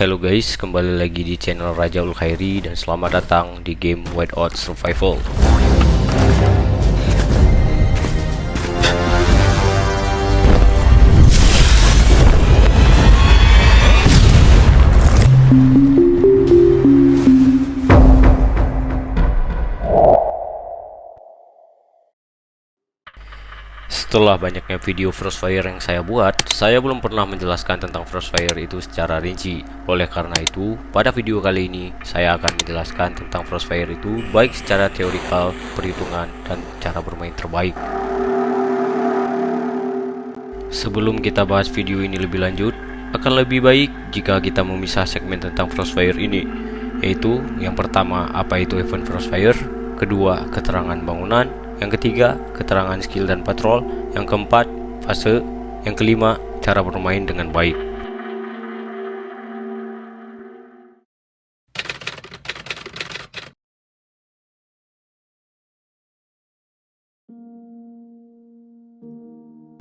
Halo guys, kembali lagi di channel Rajaul Khairi dan selamat datang di game Whiteout Survival. Setelah banyaknya video Frostfire yang saya buat, saya belum pernah menjelaskan tentang Frostfire itu secara rinci. Oleh karena itu, pada video kali ini, saya akan menjelaskan tentang Frostfire itu baik secara teorikal, perhitungan, dan cara bermain terbaik. Sebelum kita bahas video ini lebih lanjut, akan lebih baik jika kita memisah segmen tentang Frostfire ini, yaitu yang pertama, apa itu event Frostfire, kedua, keterangan bangunan, yang ketiga, keterangan skill dan patrol, yang keempat, fase, yang kelima, cara bermain dengan baik.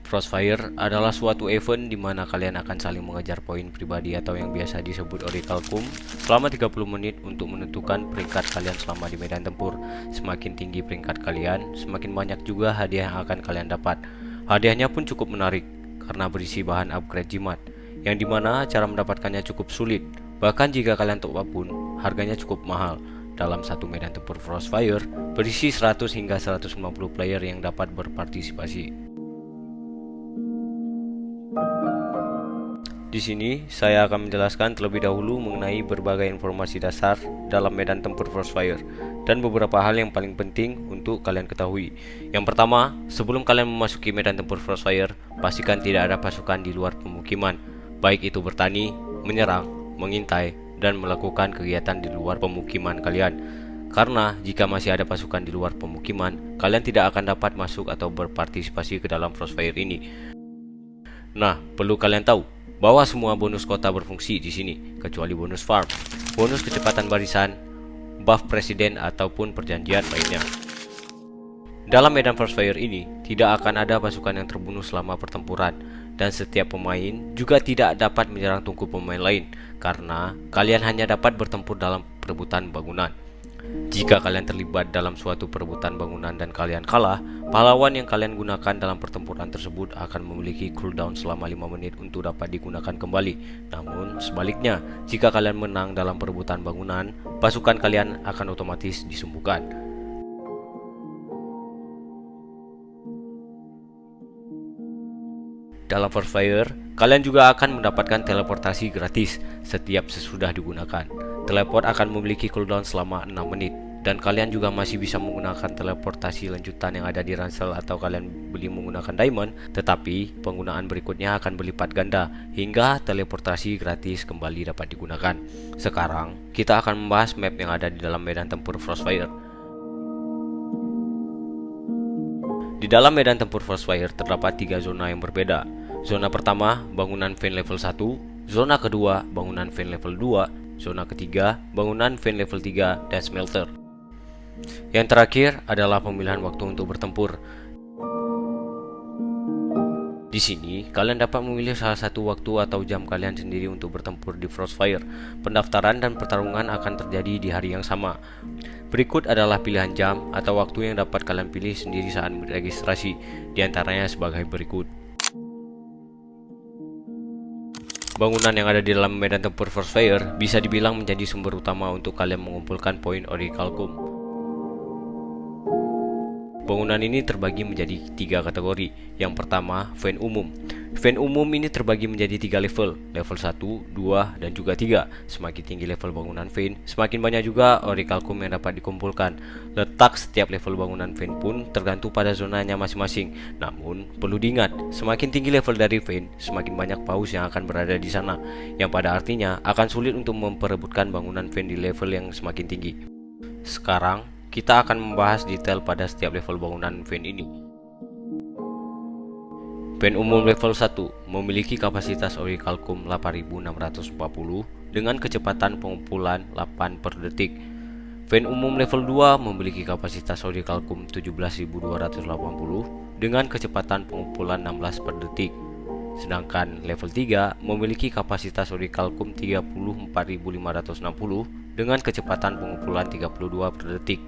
Frostfire adalah suatu event di mana kalian akan saling mengejar poin pribadi atau yang biasa disebut Oracle Cum selama 30 menit untuk menentukan peringkat kalian selama di medan tempur. Semakin tinggi peringkat kalian, semakin banyak juga hadiah yang akan kalian dapat. Hadiahnya pun cukup menarik karena berisi bahan upgrade jimat, yang dimana cara mendapatkannya cukup sulit. Bahkan jika kalian top up pun, harganya cukup mahal. Dalam satu medan tempur Frostfire berisi 100 hingga 150 player yang dapat berpartisipasi. Di sini, saya akan menjelaskan terlebih dahulu mengenai berbagai informasi dasar dalam medan tempur Frostfire dan beberapa hal yang paling penting untuk kalian ketahui. Yang pertama, sebelum kalian memasuki medan tempur Frostfire, pastikan tidak ada pasukan di luar pemukiman, baik itu bertani, menyerang, mengintai, dan melakukan kegiatan di luar pemukiman kalian. Karena jika masih ada pasukan di luar pemukiman, kalian tidak akan dapat masuk atau berpartisipasi ke dalam Frostfire ini. Nah, perlu kalian tahu bahwa semua bonus kota berfungsi di sini, kecuali bonus farm, bonus kecepatan barisan, buff presiden ataupun perjanjian lainnya. Dalam medan Frostfire ini, tidak akan ada pasukan yang terbunuh selama pertempuran, dan setiap pemain juga tidak dapat menyerang tungku pemain lain, karena kalian hanya dapat bertempur dalam perebutan bangunan. Jika kalian terlibat dalam suatu perebutan bangunan dan kalian kalah, pahlawan yang kalian gunakan dalam pertempuran tersebut akan memiliki cooldown selama 5 menit untuk dapat digunakan kembali. Namun sebaliknya, jika kalian menang dalam perebutan bangunan, pasukan kalian akan otomatis disembuhkan. Dalam Frostfire, kalian juga akan mendapatkan teleportasi gratis setiap sesudah digunakan. Teleport akan memiliki cooldown selama 6 menit, dan kalian juga masih bisa menggunakan teleportasi lanjutan yang ada di ransel atau kalian beli menggunakan diamond, tetapi penggunaan berikutnya akan berlipat ganda hingga teleportasi gratis kembali dapat digunakan. Sekarang, kita akan membahas map yang ada di dalam medan tempur Frostfire. Di dalam medan tempur Frostfire terdapat 3 zona yang berbeda. Zona pertama, bangunan vein level 1, zona kedua, bangunan vein level 2, zona ketiga, bangunan vein level 3 dan smelter. Yang terakhir adalah pemilihan waktu untuk bertempur. Di sini, kalian dapat memilih salah satu waktu atau jam kalian sendiri untuk bertempur di Frostfire. Pendaftaran dan pertarungan akan terjadi di hari yang sama. Berikut adalah pilihan jam atau waktu yang dapat kalian pilih sendiri saat registrasi, diantaranya sebagai berikut. Bangunan yang ada di dalam medan tempur Frostfire bisa dibilang menjadi sumber utama untuk kalian mengumpulkan poin Oracle Cum. Bangunan ini terbagi menjadi 3 kategori. Yang pertama, vein umum. Vein umum ini terbagi menjadi 3 level, level 1, 2, dan juga 3. Semakin tinggi level bangunan vein, semakin banyak juga Oracle Cum yang dapat dikumpulkan. Letak setiap level bangunan vein pun tergantung pada zonanya masing-masing. Namun, perlu diingat, semakin tinggi level dari vein, semakin banyak paus yang akan berada di sana, yang pada artinya akan sulit untuk memperebutkan bangunan vein di level yang semakin tinggi. Sekarang, kita akan membahas detail pada setiap level bangunan vein ini. Vein umum level 1 memiliki kapasitas Oracle Cum 8640 dengan kecepatan pengumpulan 8 per detik. Vein umum level 2 memiliki kapasitas Oracle Cum 17280 dengan kecepatan pengumpulan 16 per detik. Sedangkan level 3 memiliki kapasitas Orichalcum 34.560 dengan kecepatan pengumpulan 32 per detik.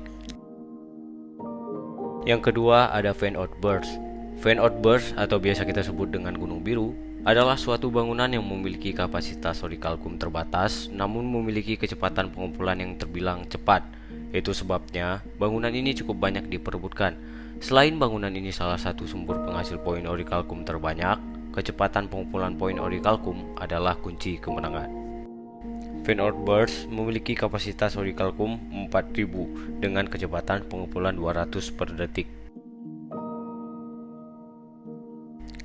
Yang kedua ada Fan Outburst. Fan Outburst atau biasa kita sebut dengan Gunung Biru adalah suatu bangunan yang memiliki kapasitas Orichalcum terbatas namun memiliki kecepatan pengumpulan yang terbilang cepat. Itu sebabnya bangunan ini cukup banyak diperebutkan. Selain bangunan ini salah satu sumber penghasil poin Orichalcum terbanyak, kecepatan pengumpulan poin Orichalcum adalah kunci kemenangan. Fan Outburst memiliki kapasitas Orichalcum 4000 dengan kecepatan pengumpulan 200 per detik.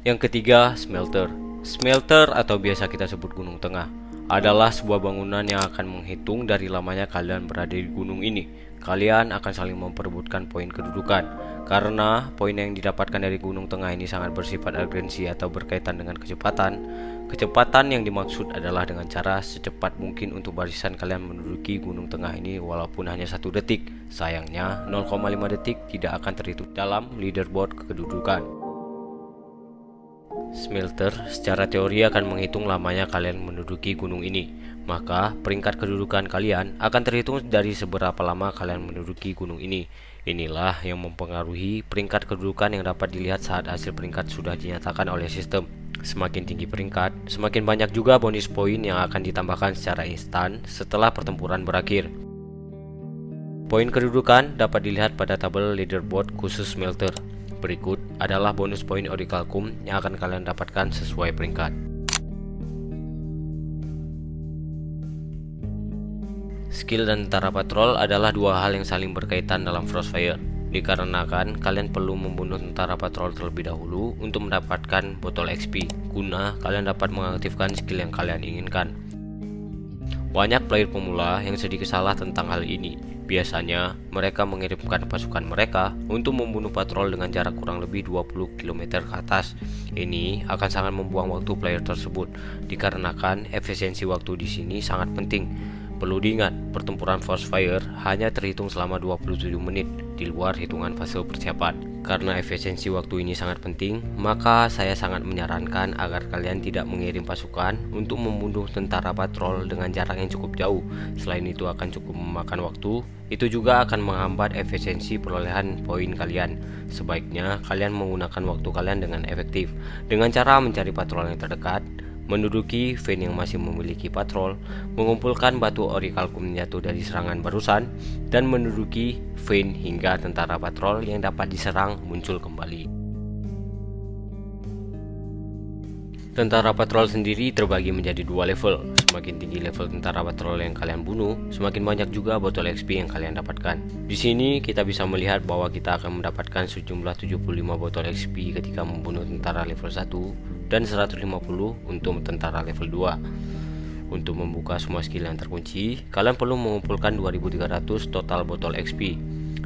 Yang ketiga, Smelter. Smelter atau biasa kita sebut Gunung Tengah adalah sebuah bangunan yang akan menghitung dari lamanya kalian berada di gunung ini. Kalian akan saling memperebutkan poin kedudukan. Karena poin yang didapatkan dari Gunung Tengah ini sangat bersifat urgensi atau berkaitan dengan kecepatan. Kecepatan yang dimaksud adalah dengan cara secepat mungkin untuk barisan kalian menduduki Gunung Tengah ini walaupun hanya 1 detik. Sayangnya 0,5 detik tidak akan terhitung dalam leaderboard kedudukan. Smelter secara teori akan menghitung lamanya kalian menduduki gunung ini. Maka peringkat kedudukan kalian akan terhitung dari seberapa lama kalian menduduki gunung ini. Inilah yang mempengaruhi peringkat kedudukan yang dapat dilihat saat hasil peringkat sudah dinyatakan oleh sistem. Semakin tinggi peringkat, semakin banyak juga bonus poin yang akan ditambahkan secara instan setelah pertempuran berakhir. Poin kedudukan dapat dilihat pada tabel leaderboard khusus Smelter. Berikut adalah bonus poin Orichalcum yang akan kalian dapatkan sesuai peringkat. Skill dan tentara patrol adalah dua hal yang saling berkaitan dalam Frostfire. Dikarenakan kalian perlu membunuh tentara patrol terlebih dahulu untuk mendapatkan botol XP, guna kalian dapat mengaktifkan skill yang kalian inginkan. Banyak player pemula yang sedikit salah tentang hal ini. Biasanya, mereka mengirimkan pasukan mereka untuk membunuh patrol dengan jarak kurang lebih 20 km ke atas. Ini akan sangat membuang waktu player tersebut, dikarenakan efisiensi waktu di sini sangat penting. Perlu diingat, pertempuran Frostfire hanya terhitung selama 27 menit di luar hitungan fase persiapan. Karena efisiensi waktu ini sangat penting, maka saya sangat menyarankan agar kalian tidak mengirim pasukan untuk membunuh tentara patrol dengan jarak yang cukup jauh. Selain itu akan cukup memakan waktu, itu juga akan menghambat efisiensi perolehan poin kalian. Sebaiknya kalian menggunakan waktu kalian dengan efektif, dengan cara mencari patrol yang terdekat, menduduki Fan yang masih memiliki patrol, mengumpulkan batu Orichalcum jatuh dari serangan barusan, dan menduduki Fan hingga tentara patrol yang dapat diserang muncul kembali. Tentara patrol sendiri terbagi menjadi dua level. Semakin tinggi level tentara patrol yang kalian bunuh, semakin banyak juga botol XP yang kalian dapatkan. Di sini kita bisa melihat bahwa kita akan mendapatkan sejumlah 75 botol XP ketika membunuh tentara level 1 dan 150 untuk tentara level 2. Untuk membuka semua skill yang terkunci, kalian perlu mengumpulkan 2300 total botol XP.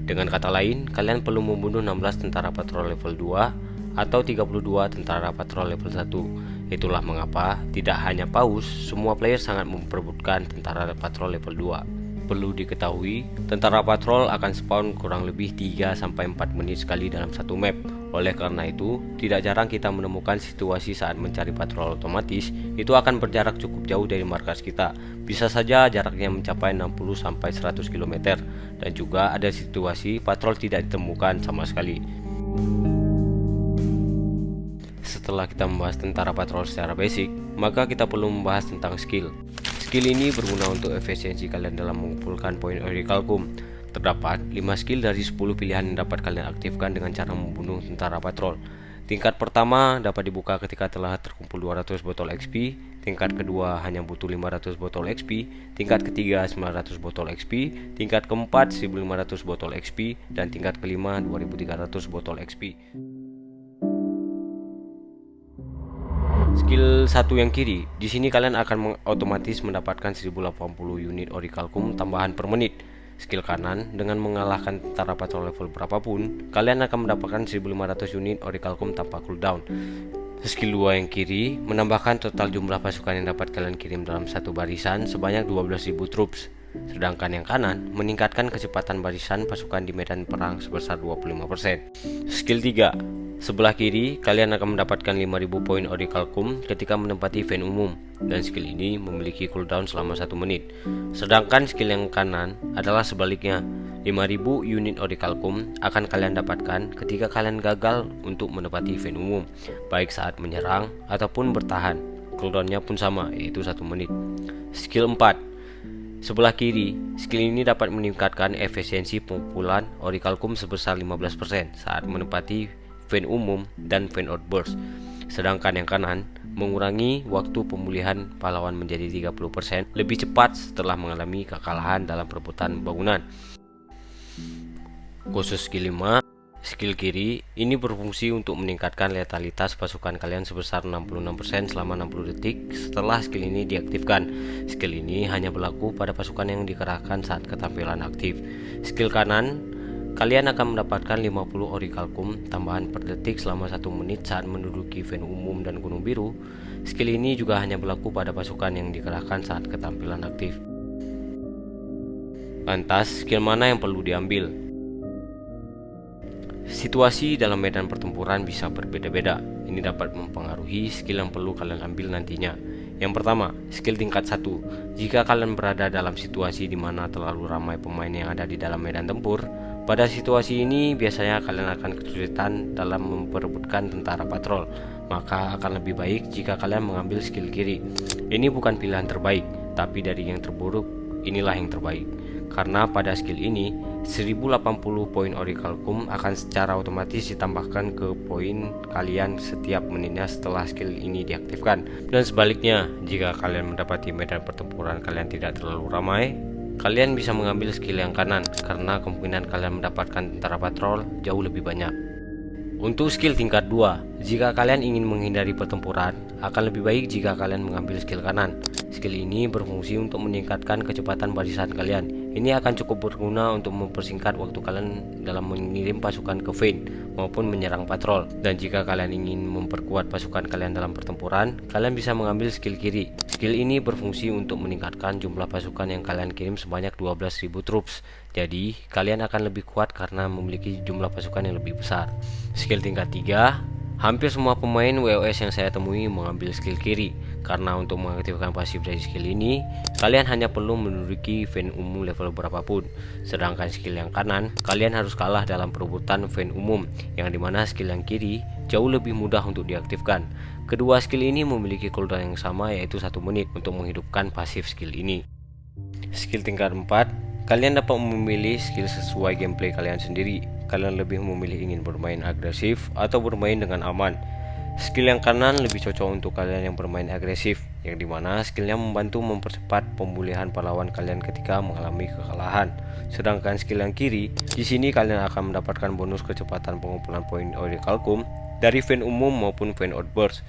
Dengan kata lain, kalian perlu membunuh 16 tentara patrol level 2 atau 32 tentara patrol level 1. Itulah mengapa tidak hanya paus, semua player sangat memperebutkan tentara patrol level 2. Perlu diketahui, tentara patrol akan spawn kurang lebih 3-4 menit sekali dalam satu map. Oleh karena itu, tidak jarang kita menemukan situasi saat mencari patrol otomatis itu akan berjarak cukup jauh dari markas kita. Bisa saja jaraknya mencapai 60-100 km, dan juga ada situasi patrol tidak ditemukan sama sekali. Setelah kita membahas tentara patrol secara basic, maka kita perlu membahas tentang skill. Skill ini berguna untuk efisiensi kalian dalam mengumpulkan poin Orichalcum. Terdapat 5 skill dari 10 pilihan yang dapat kalian aktifkan dengan cara membunuh tentara patrol. Tingkat pertama dapat dibuka ketika telah terkumpul 200 botol XP, tingkat kedua hanya butuh 500 botol XP, tingkat ketiga 900 botol XP, tingkat keempat 1500 botol XP, dan tingkat kelima 2300 botol XP. Skill 1 yang kiri, di sini kalian akan otomatis mendapatkan 1080 unit Orichalcum tambahan per menit. Skill kanan, dengan mengalahkan tentara patrol level berapapun, kalian akan mendapatkan 1500 unit Orichalcum tanpa cooldown. Skill 2 yang kiri, menambahkan total jumlah pasukan yang dapat kalian kirim dalam satu barisan sebanyak 12.000 troops. Sedangkan yang kanan, meningkatkan kecepatan barisan pasukan di medan perang sebesar 25%. Skill 3, Sebelah kiri, kalian akan mendapatkan 5000 poin Orichalcum ketika menempati vein umum, dan skill ini memiliki cooldown selama 1 menit. Sedangkan skill yang kanan adalah sebaliknya, 5000 unit Orichalcum akan kalian dapatkan ketika kalian gagal untuk menempati vein umum, baik saat menyerang ataupun bertahan. Cooldownnya pun sama, yaitu 1 menit. Skill 4 sebelah kiri, skill ini dapat meningkatkan efisiensi pengumpulan Orichalcum sebesar 15% saat menempati vein umum dan vein outburst. Sedangkan yang kanan mengurangi waktu pemulihan pahlawan menjadi 30% lebih cepat setelah mengalami kekalahan dalam perebutan bangunan. Khusus skill 5, skill kiri ini berfungsi untuk meningkatkan letalitas pasukan kalian sebesar 66% selama 60 detik setelah skill ini diaktifkan. Skill ini hanya berlaku pada pasukan yang dikerahkan saat ketampilan aktif. Skill kanan, kalian akan mendapatkan 50 Orichalcum tambahan per detik selama 1 menit saat menduduki vein umum dan gunung biru. Skill ini juga hanya berlaku pada pasukan yang dikerahkan saat ketampilan aktif. Lantas, skill mana yang perlu diambil? Situasi dalam medan pertempuran bisa berbeda-beda. Ini dapat mempengaruhi skill yang perlu kalian ambil nantinya. Yang pertama, skill tingkat 1. Jika kalian berada dalam situasi di mana terlalu ramai pemain yang ada di dalam medan tempur, pada situasi ini biasanya kalian akan kesulitan dalam memperebutkan tentara patrol. Maka akan lebih baik jika kalian mengambil skill kiri. Ini bukan pilihan terbaik, tapi dari yang terburuk inilah yang terbaik. Karena pada skill ini 1080 poin Orichalcum akan secara otomatis ditambahkan ke poin kalian setiap menitnya setelah skill ini diaktifkan. Dan sebaliknya, jika kalian mendapati medan pertempuran kalian tidak terlalu ramai, kalian bisa mengambil skill yang kanan karena kemungkinan kalian mendapatkan tentara patrol jauh lebih banyak. Untuk skill tingkat 2, jika kalian ingin menghindari pertempuran, akan lebih baik jika kalian mengambil skill kanan. Skill ini berfungsi untuk meningkatkan kecepatan barisan kalian. Ini akan cukup berguna untuk mempersingkat waktu kalian dalam mengirim pasukan ke vein maupun menyerang patrol. Dan jika kalian ingin memperkuat pasukan kalian dalam pertempuran, kalian bisa mengambil skill kiri. Skill ini berfungsi untuk meningkatkan jumlah pasukan yang kalian kirim sebanyak 12.000 troops. Jadi, kalian akan lebih kuat karena memiliki jumlah pasukan yang lebih besar. Skill tingkat 3, hampir semua pemain WOS yang saya temui mengambil skill kiri. Karena untuk mengaktifkan pasif dari skill ini, kalian hanya perlu menduduki vein umum level berapapun. Sedangkan skill yang kanan, kalian harus kalah dalam perebutan vein umum, yang dimana skill yang kiri jauh lebih mudah untuk diaktifkan. Kedua skill ini memiliki cooldown yang sama, yaitu 1 menit untuk menghidupkan pasif skill ini. Skill tingkat 4, kalian dapat memilih skill sesuai gameplay kalian sendiri. Kalian lebih memilih ingin bermain agresif atau bermain dengan aman. Skill yang kanan lebih cocok untuk kalian yang bermain agresif, yang dimana skillnya membantu mempercepat pemulihan pahlawan kalian ketika mengalami kekalahan. Sedangkan skill yang kiri, di sini kalian akan mendapatkan bonus kecepatan pengumpulan poin Orichalcum dari vein umum maupun vein outburst.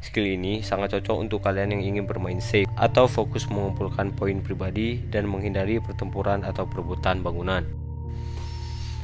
Skill ini sangat cocok untuk kalian yang ingin bermain safe atau fokus mengumpulkan poin pribadi dan menghindari pertempuran atau perebutan bangunan.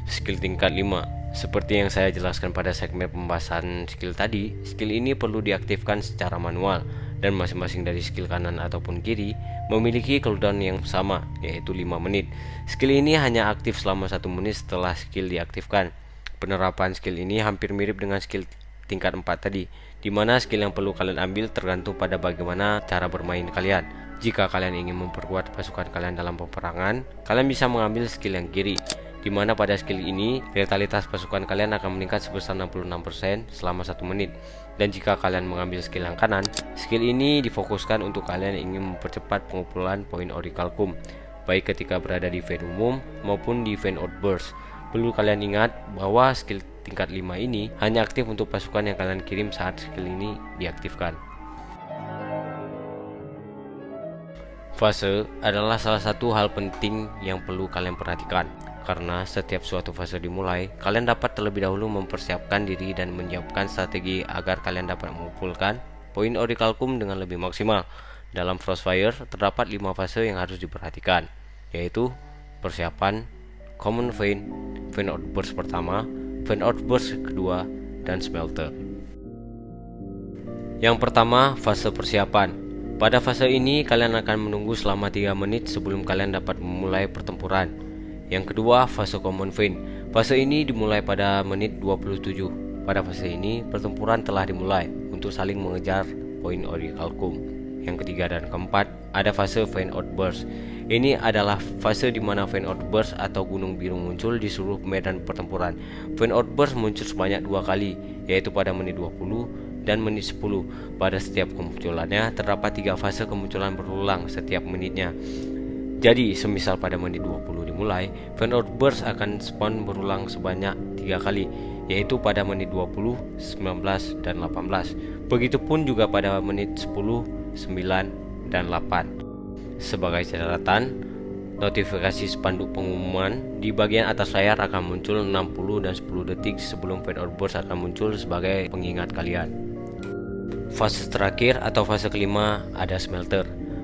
Skill tingkat 5, seperti yang saya jelaskan pada segmen pembahasan skill tadi, skill ini perlu diaktifkan secara manual, dan masing-masing dari skill kanan ataupun kiri memiliki cooldown yang sama, yaitu 5 menit. Skill ini hanya aktif selama 1 menit setelah skill diaktifkan. Penerapan skill ini hampir mirip dengan skill tingkat 4 tadi, di mana skill yang perlu kalian ambil tergantung pada bagaimana cara bermain kalian. Jika kalian ingin memperkuat pasukan kalian dalam peperangan, kalian bisa mengambil skill yang kiri, di mana pada skill ini letalitas pasukan kalian akan meningkat sebesar 66% selama 1 menit. Dan jika kalian mengambil skill yang kanan, skill ini difokuskan untuk kalian yang ingin mempercepat pengumpulan poin Orichalcum, baik ketika berada di vein umum maupun di vein outburst. Perlu kalian ingat bahwa skill tingkat 5 ini hanya aktif untuk pasukan yang kalian kirim saat skill ini diaktifkan. Fase adalah salah satu hal penting yang perlu kalian perhatikan, karena setiap suatu fase dimulai, kalian dapat terlebih dahulu mempersiapkan diri dan menyiapkan strategi agar kalian dapat mengumpulkan poin Orichalcum dengan lebih maksimal. Dalam Frostfire terdapat 5 fase yang harus diperhatikan, yaitu persiapan, Common Vein, Vein Outburst pertama, Vein Outburst kedua, dan Smelter. Yang pertama, fase persiapan. Pada fase ini kalian akan menunggu selama 3 menit sebelum kalian dapat memulai pertempuran. Yang kedua, fase Common Vein. Fase ini dimulai pada menit 27. Pada fase ini, pertempuran telah dimulai untuk saling mengejar poin orichalcum. Yang ketiga dan keempat, ada fase Fan Outburst. Ini adalah fase di mana Fan Outburst atau gunung biru muncul di seluruh medan pertempuran. Fan Outburst muncul sebanyak 2 kali, yaitu pada menit 20 dan menit 10. Pada setiap kemunculannya, terdapat 3 fase kemunculan berulang setiap menitnya. Jadi, semisal pada menit 20 dimulai, Fan Outburst akan spawn berulang sebanyak 3 kali, yaitu pada menit 20, 19, dan 18. Begitupun juga pada menit 10, 9, dan 8. Sebagai catatan, notifikasi spanduk pengumuman di bagian atas layar akan muncul 60 dan 10 detik sebelum Fan Outburst akan muncul sebagai pengingat kalian. Fase terakhir atau fase kelima ada Smelter.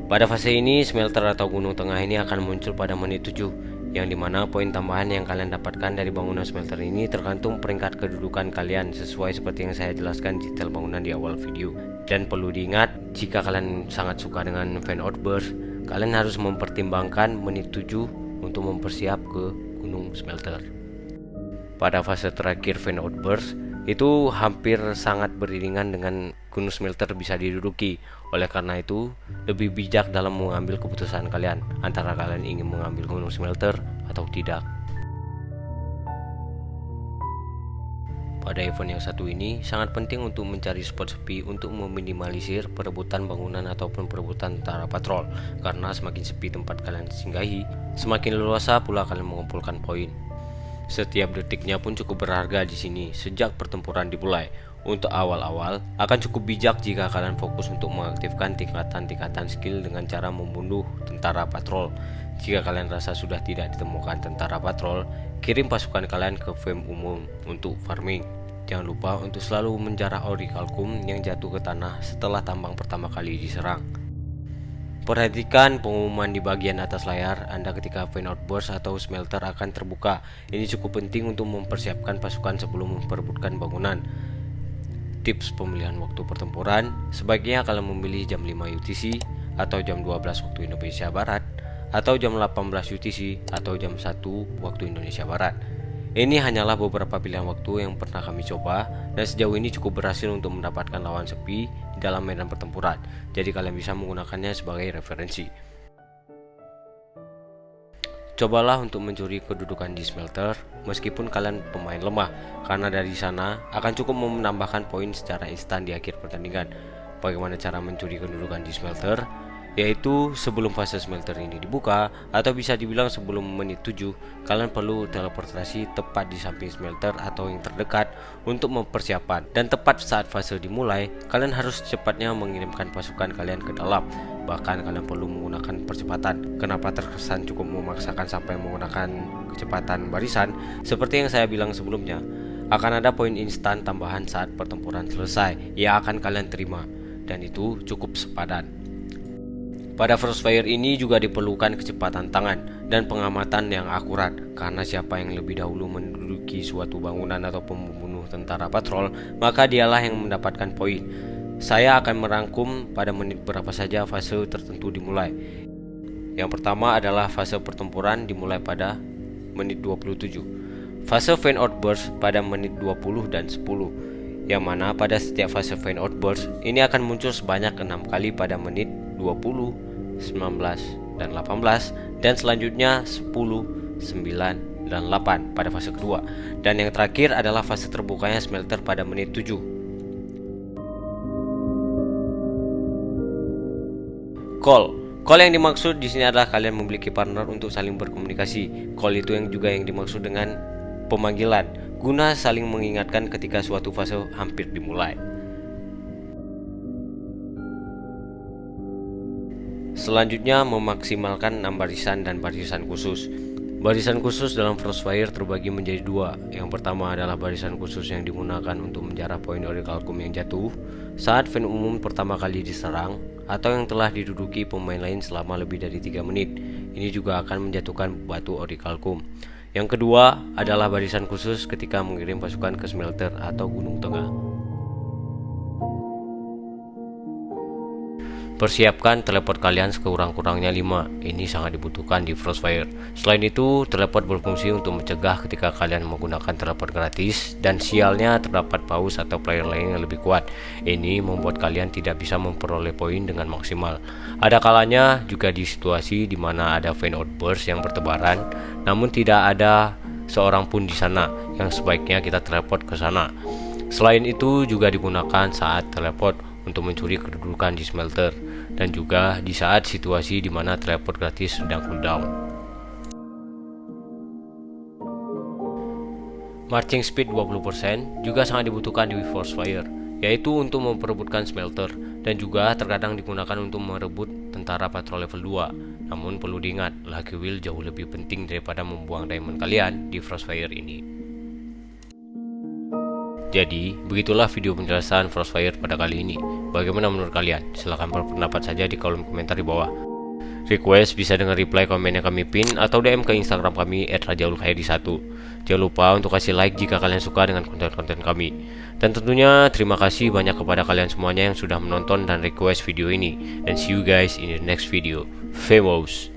Pada fase ini, Smelter atau gunung tengah ini akan muncul pada menit 7, yang dimana poin tambahan yang kalian dapatkan dari bangunan Smelter ini tergantung peringkat kedudukan kalian sesuai seperti yang saya jelaskan detail bangunan di awal video. Dan perlu diingat, jika kalian sangat suka dengan Fan Outburst, kalian harus mempertimbangkan menit 7 untuk mempersiap ke gunung Smelter. Pada fase terakhir Fan Outburst, itu hampir sangat beriringan dengan gunung Smelter bisa diduduki. Oleh karena itu, lebih bijak dalam mengambil keputusan kalian antara kalian ingin mengambil gunung Smelter atau tidak. Pada event yang satu ini, sangat penting untuk mencari spot sepi untuk meminimalisir perebutan bangunan ataupun perebutan tentara patrol. Karena semakin sepi tempat kalian singgahi, semakin leluasa pula kalian mengumpulkan poin. Setiap detiknya pun cukup berharga di sini sejak pertempuran dimulai. Untuk awal-awal, akan cukup bijak jika kalian fokus untuk mengaktifkan tingkatan-tingkatan skill dengan cara membunuh tentara patrol. Jika kalian rasa sudah tidak ditemukan tentara patrol, kirim pasukan kalian ke farm umum untuk farming. Jangan lupa untuk selalu menjarah orichalcum yang jatuh ke tanah setelah tambang pertama kali diserang. Perhatikan pengumuman di bagian atas layar Anda ketika Fan Outburst atau Smelter akan terbuka. Ini cukup penting untuk mempersiapkan pasukan sebelum memperebutkan bangunan. Tips pemilihan waktu pertempuran, sebaiknya kalian memilih jam 5 UTC atau jam 12 waktu Indonesia Barat, atau jam 18 UTC atau jam 1 waktu Indonesia Barat. Ini hanyalah beberapa pilihan waktu yang pernah kami coba, dan sejauh ini cukup berhasil untuk mendapatkan lawan sepi di dalam medan pertempuran. Jadi kalian bisa menggunakannya sebagai referensi. Cobalah untuk mencuri kedudukan di Smelter meskipun kalian pemain lemah, karena dari sana akan cukup menambahkan poin secara instan di akhir pertandingan. Bagaimana cara mencuri kedudukan di Smelter? Yaitu sebelum fase Smelter ini dibuka, atau bisa dibilang sebelum menit 7, kalian perlu teleportasi tepat di samping Smelter atau yang terdekat untuk mempersiapkan. Dan tepat saat fase dimulai, kalian harus secepatnya mengirimkan pasukan kalian ke dalam. Bahkan kalian perlu menggunakan percepatan. Kenapa terkesan cukup memaksakan sampai menggunakan kecepatan barisan? Seperti yang saya bilang sebelumnya, akan ada poin instan tambahan saat pertempuran selesai yang akan kalian terima, dan itu cukup sepadan. Pada Frostfire ini juga diperlukan kecepatan tangan dan pengamatan yang akurat, karena siapa yang lebih dahulu menduduki suatu bangunan ataupun membunuh tentara patrol, maka dialah yang mendapatkan poin. Saya akan merangkum pada menit berapa saja fase tertentu dimulai. Yang pertama adalah fase pertempuran dimulai pada menit 27. Fase Fan Outburst pada menit 20 dan 10. Yang mana pada setiap fase Fan Outburst ini akan muncul sebanyak 6 kali pada menit 20, 19, dan 18, dan selanjutnya 10, 9, dan 8 pada fase kedua. Dan yang terakhir adalah fase terbukanya Smelter pada menit 7. Call yang dimaksud di sini adalah kalian memiliki partner untuk saling berkomunikasi. Call itu yang dimaksud dengan pemanggilan, guna saling mengingatkan ketika suatu fase hampir dimulai. Selanjutnya, memaksimalkan 6 barisan dan barisan khusus. Barisan khusus dalam Frostfire terbagi menjadi 2. Yang pertama adalah barisan khusus yang digunakan untuk menjarah poin orichalcum yang jatuh saat fan umum pertama kali diserang, atau yang telah diduduki pemain lain selama lebih dari 3 menit. Ini juga akan menjatuhkan batu orichalcum. Yang kedua adalah barisan khusus ketika mengirim pasukan ke Smelter atau Gunung Tengah. Persiapkan teleport kalian sekurang-kurangnya 5. Ini sangat dibutuhkan di Frostfire. Selain itu, teleport berfungsi untuk mencegah ketika kalian menggunakan teleport gratis, dan sialnya terdapat paus atau player lain yang lebih kuat. Ini membuat kalian tidak bisa memperoleh poin dengan maksimal. Ada kalanya juga di situasi di mana ada Fan Outburst yang bertebaran, namun tidak ada seorang pun di sana, yang sebaiknya kita teleport ke sana. Selain itu juga digunakan saat teleport untuk mencuri kedudukan di smelter, dan juga di saat situasi di mana teleport gratis sedang cooldown. Marching speed 20% juga sangat dibutuhkan di Frostfire, yaitu untuk memperebutkan smelter, dan juga terkadang digunakan untuk merebut tentara patrol level 2. Namun perlu diingat, Lucky Wheel jauh lebih penting daripada membuang diamond kalian di Frostfire ini. Jadi, begitulah video penjelasan Frostfire pada kali ini. Bagaimana menurut kalian? Silahkan berpendapat saja di kolom komentar di bawah. Request bisa dengan reply komen yang kami pin atau DM ke Instagram kami @rajaulkhairi1. Jangan lupa untuk kasih like jika kalian suka dengan konten-konten kami. Dan tentunya terima kasih banyak kepada kalian semuanya yang sudah menonton dan request video ini. And see you guys in the next video. Famous.